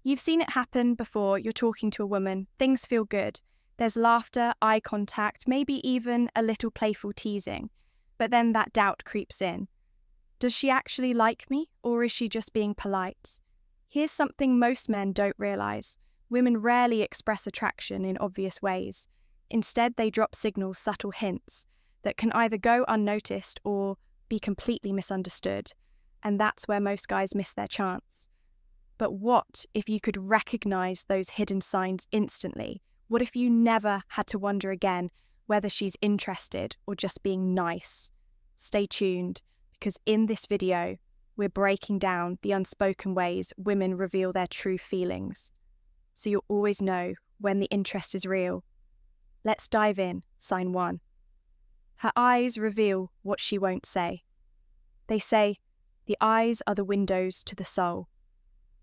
You've seen it happen before. You're talking to a woman, things feel good. There's laughter, eye contact, maybe even a little playful teasing. But then that doubt creeps in. Does she actually like me, or is she just being polite? Here's something most men don't realize. Women rarely express attraction in obvious ways. Instead, they drop signals, subtle hints, that can either go unnoticed or be completely misunderstood. And that's where most guys miss their chance. But what if you could recognize those hidden signs instantly? What if you never had to wonder again whether she's interested or just being nice? Stay tuned, because in this video, we're breaking down the unspoken ways women reveal their true feelings, so you'll always know when the interest is real. Let's dive in. Sign 1. Her eyes reveal what she won't say. They say, the eyes are the windows to the soul.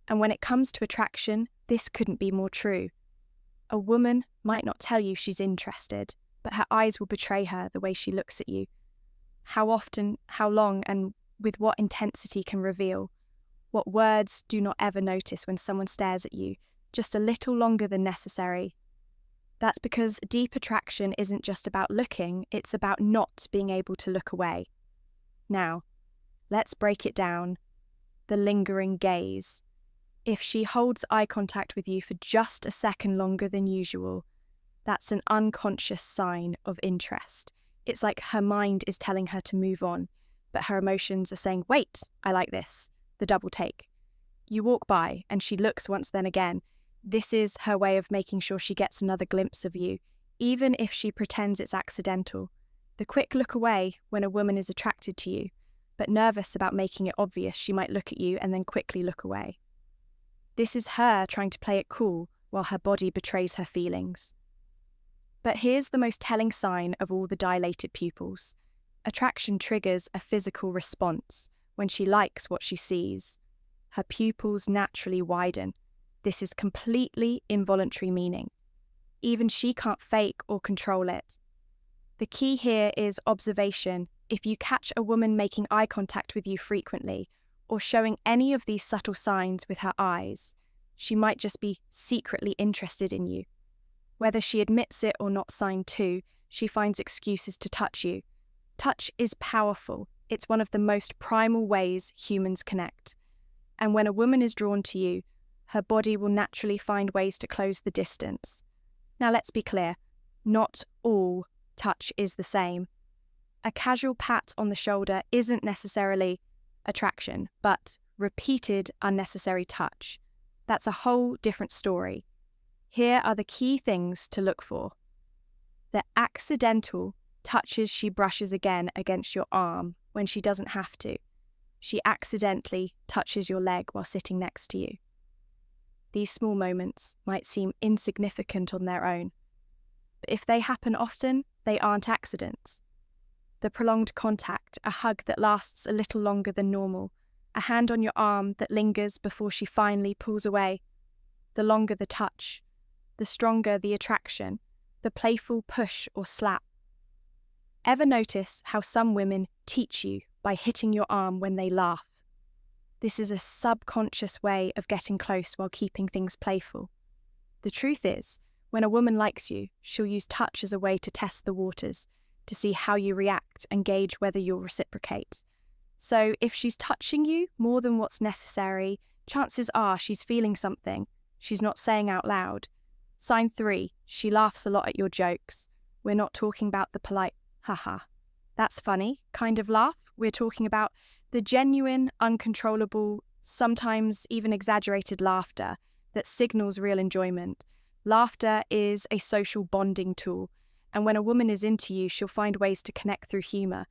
And when it comes to attraction, this couldn't be more true. A woman might not tell you she's interested, but her eyes will betray her the way she looks at you. How often, how long, and with what intensity can reveal. What words do not ever notice when someone stares at you, just a little longer than necessary. That's because deep attraction isn't just about looking, it's about not being able to look away. Now, let's break it down. The lingering gaze. If she holds eye contact with you for just a second longer than usual, that's an unconscious sign of interest. It's like her mind is telling her to move on, but her emotions are saying, wait, I like this, the double take. You walk by and she looks once then again. This is her way of making sure she gets another glimpse of you, even if she pretends it's accidental. The quick look away when a woman is attracted to you, but nervous about making it obvious, she might look at you and then quickly look away. This is her trying to play it cool while her body betrays her feelings. But here's the most telling sign of all the dilated pupils. Attraction triggers a physical response when she likes what she sees. Her pupils naturally widen. This is completely involuntary meaning. Even she can't fake or control it. The key here is observation. If you catch a woman making eye contact with you frequently, or showing any of these subtle signs with her eyes, she might just be secretly interested in you. Whether she admits it or not, sign 2, she finds excuses to touch you. Touch is powerful. It's one of the most primal ways humans connect. And when a woman is drawn to you, her body will naturally find ways to close the distance. Now let's be clear, not all touch is the same. A casual pat on the shoulder isn't necessarily attraction, but repeated unnecessary touch. That's a whole different story. Here are the key things to look for. The accidental touches she brushes again against your arm when she doesn't have to. She accidentally touches your leg while sitting next to you. These small moments might seem insignificant on their own, but if they happen often, they aren't accidents. The prolonged contact, a hug that lasts a little longer than normal, a hand on your arm that lingers before she finally pulls away. The longer the touch, the stronger the attraction, the playful push or slap. Ever notice how some women teach you by hitting your arm when they laugh? This is a subconscious way of getting close while keeping things playful. The truth is, when a woman likes you, she'll use touch as a way to test the waters, to see how you react and gauge whether you'll reciprocate. So if she's touching you more than what's necessary, chances are she's feeling something she's not saying out loud. Sign 3, she laughs a lot at your jokes. We're not talking about the polite, haha, that's funny kind of laugh. We're talking about the genuine, uncontrollable, sometimes even exaggerated laughter that signals real enjoyment. Laughter is a social bonding tool, and when a woman is into you, she'll find ways to connect through humor.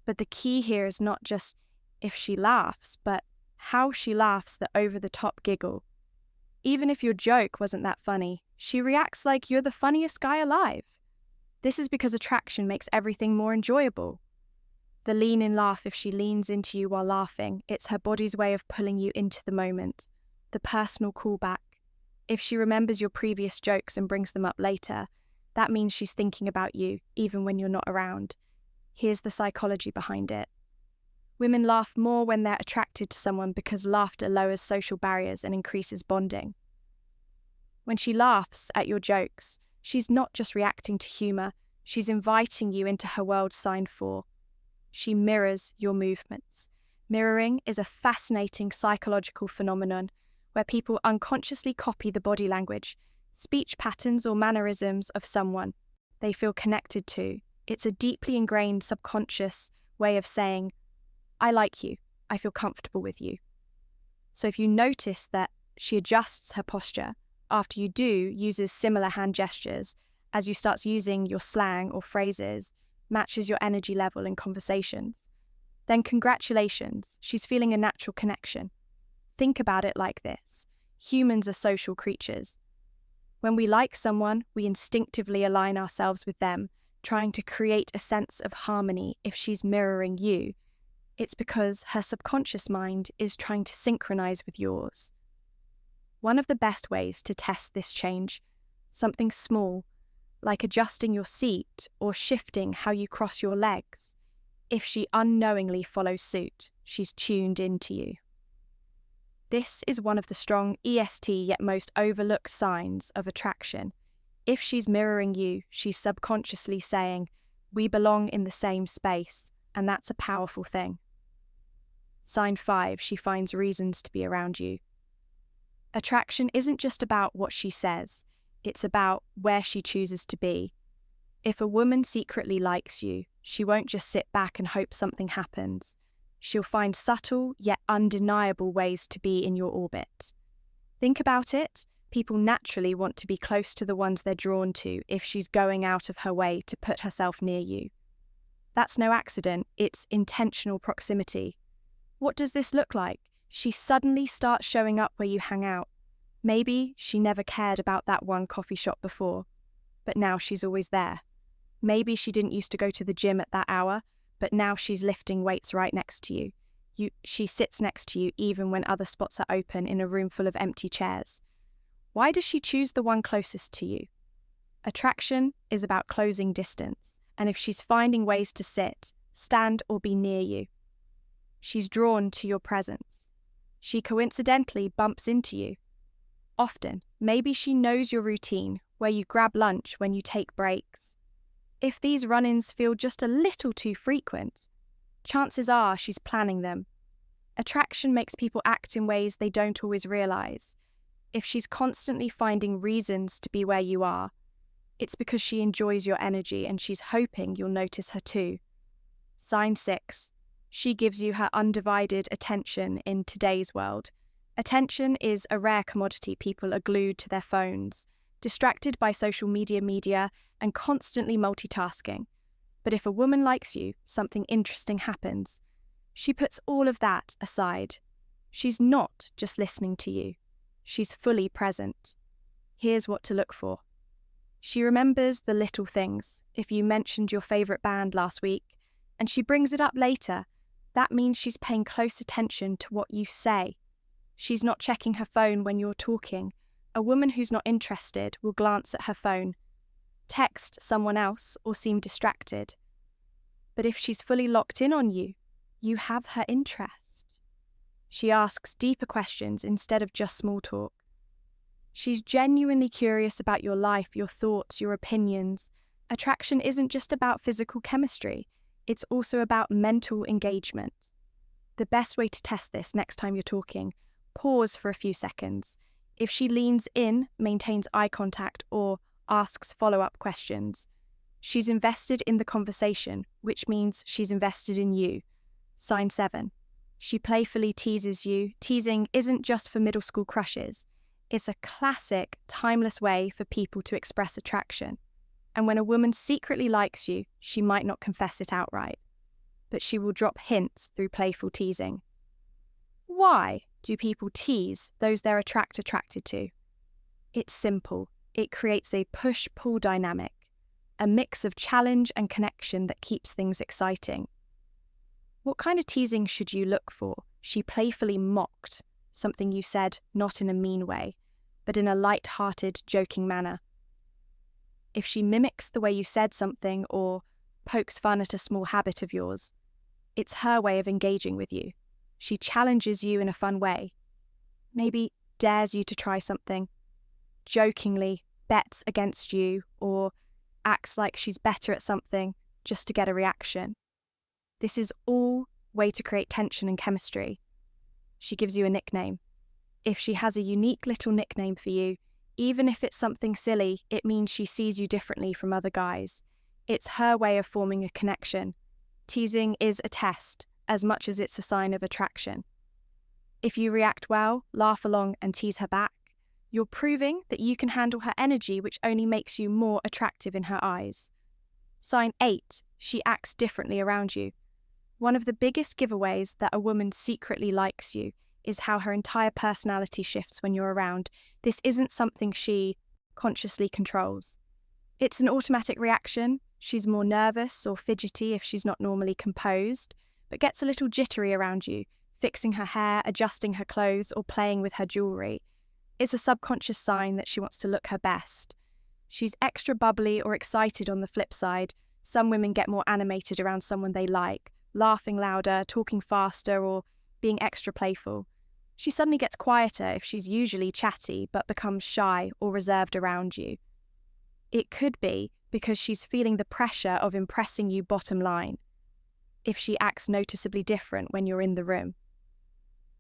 But the key here is not just if she laughs, but how she laughs, the over-the-top giggle. Even if your joke wasn't that funny, she reacts like you're the funniest guy alive. This is because attraction makes everything more enjoyable. The lean-in laugh, if she leans into you while laughing, it's her body's way of pulling you into the moment. The personal callback. If she remembers your previous jokes and brings them up later, that means she's thinking about you, even when you're not around. Here's the psychology behind it. Women laugh more when they're attracted to someone because laughter lowers social barriers and increases bonding. When she laughs at your jokes, she's not just reacting to humor, she's inviting you into her world. Sign 4. She mirrors your movements. Mirroring is a fascinating psychological phenomenon where people unconsciously copy the body language, speech patterns, or mannerisms of someone they feel connected to. It's a deeply ingrained subconscious way of saying, I like you, I feel comfortable with you. So if you notice that she adjusts her posture after you do, uses similar hand gestures, as you start using your slang or phrases, matches your energy level in conversations, then congratulations, she's feeling a natural connection. Think about it like this. Humans are social creatures. When we like someone, we instinctively align ourselves with them, trying to create a sense of harmony. If she's mirroring you, it's because her subconscious mind is trying to synchronize with yours. One of the best ways to test this change, something small, like adjusting your seat or shifting how you cross your legs. If she unknowingly follows suit, she's tuned into you. This is one of the strong EST yet most overlooked signs of attraction. If she's mirroring you, she's subconsciously saying, we belong in the same space, and that's a powerful thing. Sign 5, she finds reasons to be around you. Attraction isn't just about what she says, it's about where she chooses to be. If a woman secretly likes you, she won't just sit back and hope something happens. She'll find subtle yet undeniable ways to be in your orbit. Think about it. People naturally want to be close to the ones they're drawn to if she's going out of her way to put herself near you. That's no accident, it's intentional proximity. What does this look like? She suddenly starts showing up where you hang out. Maybe she never cared about that one coffee shop before, but now she's always there. Maybe she didn't used to go to the gym at that hour, but now she's lifting weights right next to you. She sits next to you even when other spots are open in a room full of empty chairs. Why does she choose the one closest to you? Attraction is about closing distance, and if she's finding ways to sit, stand, or be near you, she's drawn to your presence. She coincidentally bumps into you. Often, maybe she knows your routine, where you grab lunch when you take breaks. If these run-ins feel just a little too frequent, chances are she's planning them. Attraction makes people act in ways they don't always realize. If she's constantly finding reasons to be where you are, it's because she enjoys your energy and she's hoping you'll notice her too. Sign 6. She gives you her undivided attention in today's world. Attention is a rare commodity. People are glued to their phones, distracted by social media, and constantly multitasking. But if a woman likes you, something interesting happens. She puts all of that aside. She's not just listening to you. She's fully present. Here's what to look for. She remembers the little things. If you mentioned your favourite band last week, and she brings it up later, that means she's paying close attention to what you say. She's not checking her phone when you're talking. A woman who's not interested will glance at her phone, text someone else, or seem distracted. But if she's fully locked in on you, you have her interest. She asks deeper questions instead of just small talk. She's genuinely curious about your life, your thoughts, your opinions. Attraction isn't just about physical chemistry, it's also about mental engagement. The best way to test this next time you're talking, pause for a few seconds. If she leans in, maintains eye contact, or asks follow-up questions, she's invested in the conversation, which means she's invested in you. Sign 7. She playfully teases you. Teasing isn't just for middle school crushes. It's a classic, timeless way for people to express attraction. And when a woman secretly likes you, she might not confess it outright, but she will drop hints through playful teasing. Why do people tease those they're attracted to? It's simple. It creates a push-pull dynamic, a mix of challenge and connection that keeps things exciting. What kind of teasing should you look for? She playfully mocked something you said, not in a mean way, but in a light-hearted, joking manner. If she mimics the way you said something or pokes fun at a small habit of yours, it's her way of engaging with you. She challenges you in a fun way, maybe dares you to try something. jokingly bets against you or acts like she's better at something just to get a reaction. This is all way to create tension and chemistry. She gives you a nickname. If she has a unique little nickname for you, even if it's something silly, it means she sees you differently from other guys. It's her way of forming a connection. Teasing is a test as much as it's a sign of attraction. If you react well, laugh along and tease her back, you're proving that you can handle her energy, which only makes you more attractive in her eyes. Sign 8, she acts differently around you. One of the biggest giveaways that a woman secretly likes you is how her entire personality shifts when you're around. This isn't something she consciously controls. It's an automatic reaction. She's more nervous or fidgety if she's not normally composed, but gets a little jittery around you, fixing her hair, adjusting her clothes, or playing with her jewellery. It's a subconscious sign that she wants to look her best. She's extra bubbly or excited on the flip side. Some women get more animated around someone they like, laughing louder, talking faster, or being extra playful. She suddenly gets quieter if she's usually chatty but becomes shy or reserved around you. It could be because she's feeling the pressure of impressing you bottom line, if she acts noticeably different when you're in the room.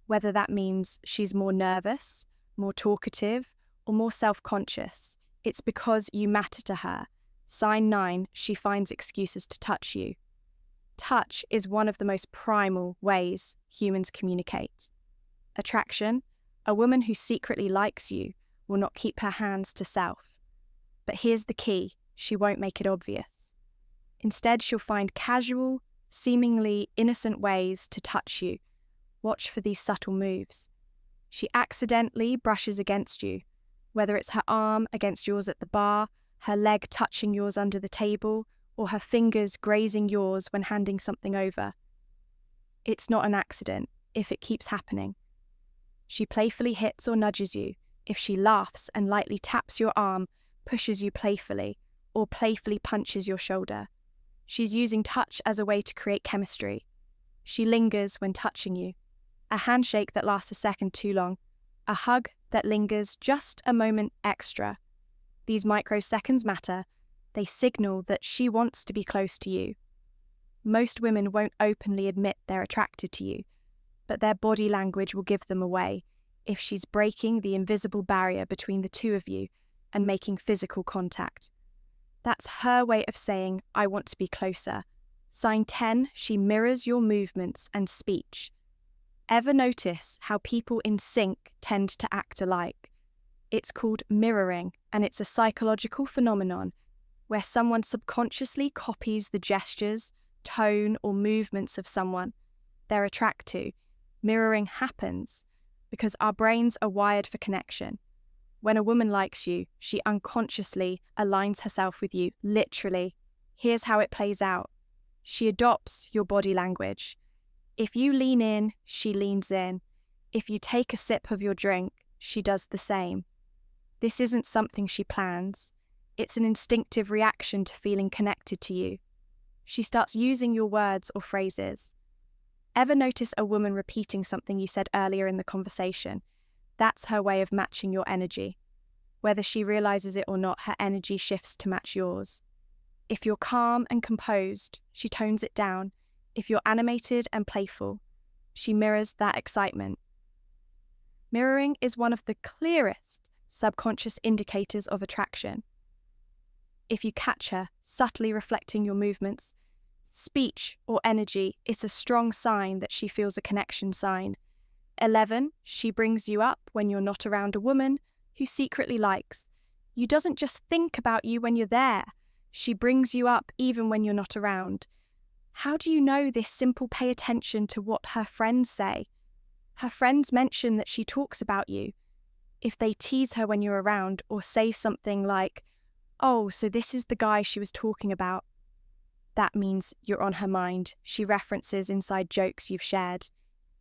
Whether that means she's more nervous, more talkative, or more self-conscious, it's because you matter to her. Sign 9, she finds excuses to touch you. Touch is one of the most primal ways humans communicate. Attraction, a woman who secretly likes you will not keep her hands to self. But here's the key, she won't make it obvious. Instead, she'll find casual, seemingly innocent ways to touch you. Watch for these subtle moves. She accidentally brushes against you, whether it's her arm against yours at the bar, her leg touching yours under the table, or her fingers grazing yours when handing something over. It's not an accident if it keeps happening. She playfully hits or nudges you if she laughs and lightly taps your arm, pushes you playfully, or playfully punches your shoulder. She's using touch as a way to create chemistry. She lingers when touching you. A handshake that lasts a second too long. A hug that lingers just a moment extra. These microseconds matter. They signal that she wants to be close to you. Most women won't openly admit they're attracted to you, but their body language will give them away if she's breaking the invisible barrier between the two of you and making physical contact. That's her way of saying, I want to be closer. Sign 10, she mirrors your movements and speech. Ever notice how people in sync tend to act alike? It's called mirroring, and it's a psychological phenomenon where someone subconsciously copies the gestures, tone, or movements of someone they're attracted to. Mirroring happens because our brains are wired for connection. When a woman likes you, she unconsciously aligns herself with you, literally. Here's how it plays out. She adopts your body language. If you lean in, she leans in. If you take a sip of your drink, she does the same. This isn't something she plans. It's an instinctive reaction to feeling connected to you. She starts using your words or phrases. Ever notice a woman repeating something you said earlier in the conversation? That's her way of matching your energy. Whether she realizes it or not, her energy shifts to match yours. If you're calm and composed, she tones it down. If you're animated and playful, she mirrors that excitement. Mirroring is one of the clearest subconscious indicators of attraction. If you catch her subtly reflecting your movements, speech, or energy, it's a strong sign that she feels a connection sign. 11, she brings you up when you're not around a woman who secretly likes. You doesn't just think about you when you're there. She brings you up even when you're not around. How do you know this simple pay attention to what her friends say? Her friends mention that she talks about you. If they tease her when you're around or say something like, oh, so this is the guy she was talking about, that means you're on her mind. She references inside jokes you've shared.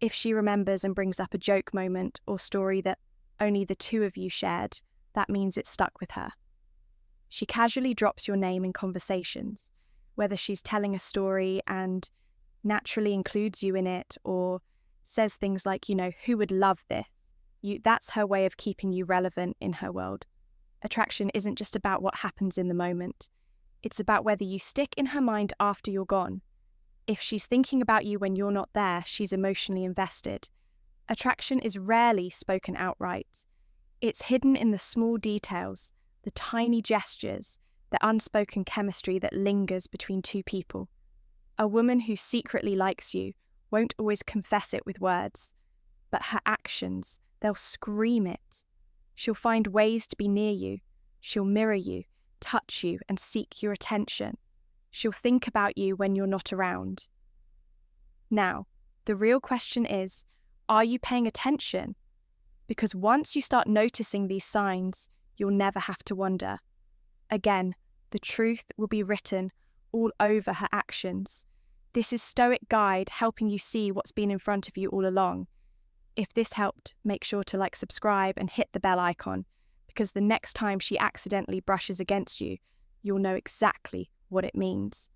If she remembers and brings up a joke moment or story that only the two of you shared, that means it's stuck with her. She casually drops your name in conversations, whether she's telling a story and naturally includes you in it or says things like, who would love this? That's her way of keeping you relevant in her world. Attraction isn't just about what happens in the moment. It's about whether you stick in her mind after you're gone. If she's thinking about you when you're not there, she's emotionally invested. Attraction is rarely spoken outright. It's hidden in the small details, the tiny gestures, the unspoken chemistry that lingers between two people. A woman who secretly likes you won't always confess it with words, but her actions, they'll scream it. She'll find ways to be near you. She'll mirror you, touch you, and seek your attention. She'll think about you when you're not around. Now, the real question is, are you paying attention? Because once you start noticing these signs, you'll never have to wonder. Again, the truth will be written all over her actions. This is Stoic Guide helping you see what's been in front of you all along. If this helped, make sure to subscribe and hit the bell icon, because the next time she accidentally brushes against you, you'll know exactly what it means.